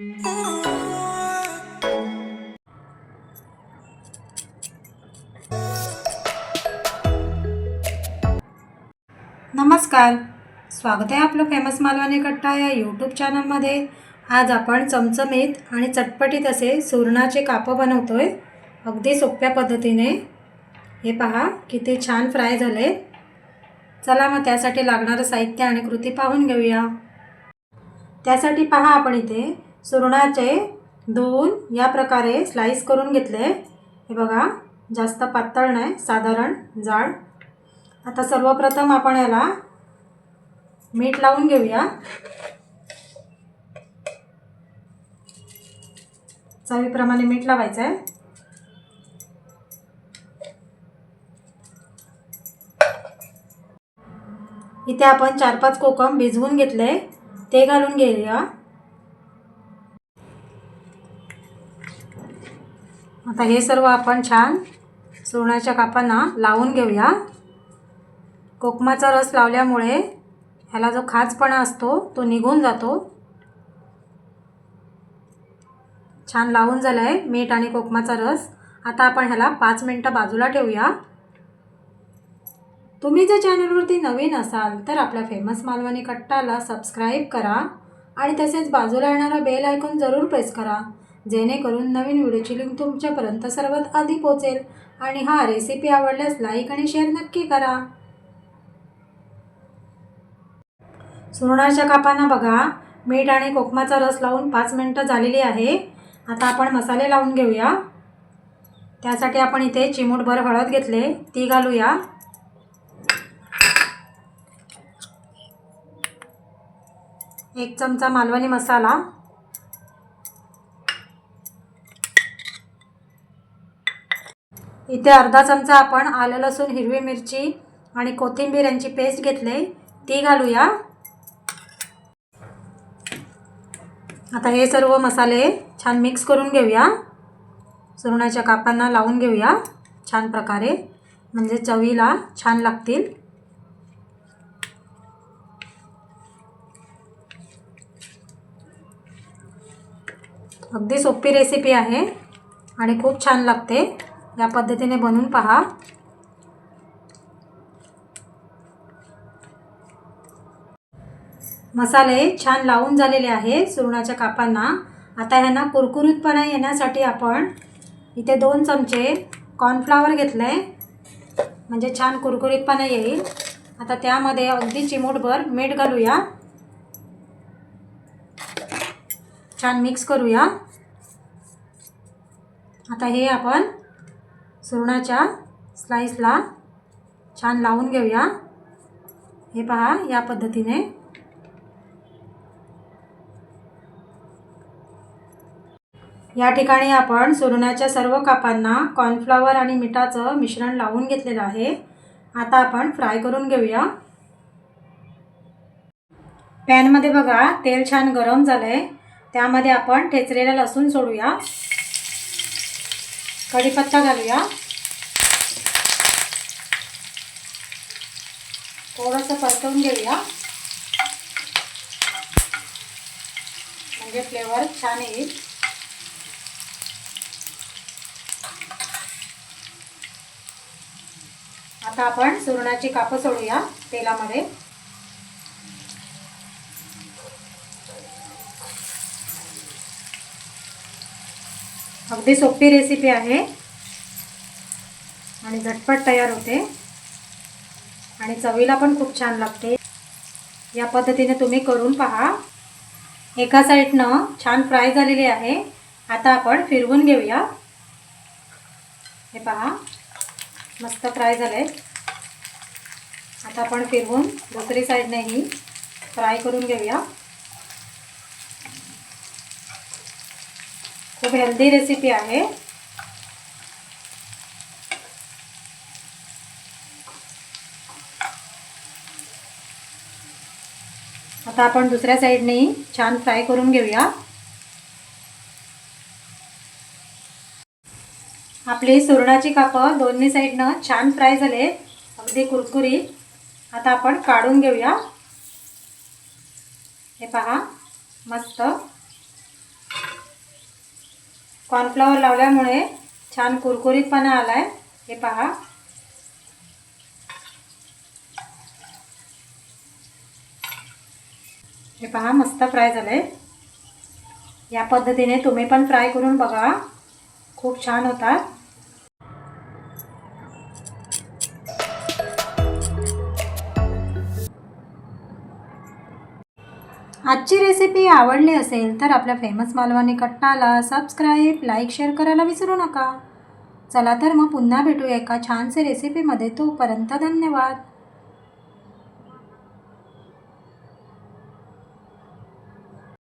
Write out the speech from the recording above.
नमस्कार, स्वागत आहे आपलं फेमस मालवणी कट्टा या यूट्यूब चॅनलमध्ये। आज आपण चमचमीत आणि चटपटीत असे सुरणाचे कापं बनवतोय, अगदी सोप्या पद्धतीने। हे पहा किती छान फ्राय झाले। चला मग त्यासाठी लागणारं साहित्य आणि कृती पाहून घेऊया। त्यासाठी पहा आपण इथे सुरणाचे धुवून या प्रकारे स्लाइस करून घेतले। हे बघा, जास्त पातळ नाही, साधारण जाड। आता सर्वप्रथम आपण याला मीठ लावून घेऊया। चवीप्रमाणे मीठ लावायचं आहे। इथे आपण 4-5 कोकम भिजवून घेतले, ते घालून घेऊया। आता हे सर्व आपण छान सुरणाच्या कापांना लावून घेऊया। कोकमाचा रस लावल्यामुळे ह्याला जो खाजपणा असतो तो निघून जातो। छान लावून झालाय मीठ आणि कोकमाचा रस। आता आपण ह्याला 5 मिनिटं बाजूला ठेवूया। तुम्ही जर चॅनलवरती नवीन असाल तर आपल्या फेमस मालवणी कट्टाला सबस्क्राईब करा आणि तसेच बाजूला येणारा बेल आयकॉन जरूर प्रेस करा, जेणेकरून नवीन व्हिडिओची लिंक तुमच्यापर्यंत सर्वात आधी पोहोचेल। आणि हा रेसिपी आवडल्यास लाईक आणि शेअर नक्की करा। सुरणाच्या कापांना बघा मीठ आणि कोकमाचा रस लावून 5 मिनिटं झालेली आहे। आता आपण मसाले लावून घेऊया। त्यासाठी आपण इथे चिमूटभर हळद घेतले, ती घालूया। एक चमचा मालवणी मसाला, इथे अर्धा चमचा आपण आलं लसूण हिरवी मिरची आणि कोथिंबीर यांची पेस्ट घेतले, ती घालूया। आता हे सर्व मसाले छान मिक्स करून घेऊया। सुरणाच्या कापांना लावून घेऊया छान प्रकारे, म्हणजे चवीला छान लागतील। अगदी सोपी रेसिपी आहे आणि खूप छान लागते। या पद्धतीने बनवून पहा। मसाले छान लावून झालेले आहे सुरणाच्या कापांना। आता ह्यांना कुरकुरीतपणा येण्यासाठी आपण इथे 2 चमचे कॉर्नफ्लॉवर घेतले, म्हणजे छान कुरकुरीतपणा येईल। आता त्यामध्ये अगदी चिमूटभर मीठ घालूया, छान मिक्स करूया। आता हे आपण सुरणाच्या स्लाइसला छान लावून घेऊया। हे पहा या पद्धतीने। या ठिकाणी आपण सुरणाच्या सर्व कापांना कॉर्नफ्लॉवर आणि मिठाचं मिश्रण लावून घेतलेलं आहे। आता आपण फ्राय करून घेऊया। पॅनमध्ये बघा तेल छान गरम झालंय, त्यामध्ये आपण ठेचलेला लसूण सोडूया, कढीपत्ता घालूया, थोडंसं परतवून घेऊया, म्हणजे फ्लेवर छान येईल। आता आपण सुरणाची कापं सोडूया तेलामध्ये। अगदी सोपी रेसिपी आहे आणि झटपट तयार होते आणि चवीला पण खूप छान लागते। या पद्धतीने तुम्ही करून पहा। एका साइडनं छान फ्राय झालेली आहे। आता आपण फिरवून घेऊया। हे पहा मस्त फ्राय झाले। आता आपण फिरवून दुसरी साइडनेही फ्राय करून घेऊया। खूप हेल्दी रेसिपी आहे। आता आपण दुसऱ्या साइडने छान फ्राय करून घेऊया। आपली सुरणाची कापं दोन्ही साइडनं छान फ्राय झाले, अगदी कुरकुरीत। आता आपण काढून घेऊया। हे पहा मस्त कॉर्नफ्लॉवर लावल्यामुळे छान कुरकुरीतपणा आला आहे. हे पहा. हे पहा मस्त फ्राय झालं आहे. या पद्धतीने तुम्ही पण फ्राय करून बघा, खूप छान होतात. आजची रेसिपी आवडली असेल तर आपल्या फेमस मालवणी कट्टाला सबस्क्राईब, लाईक, शेअर करायला विसरू नका. चला तर मग पुन्हा भेटूया एका छानसे रेसिपीमध्ये. तोपर्यंत धन्यवाद.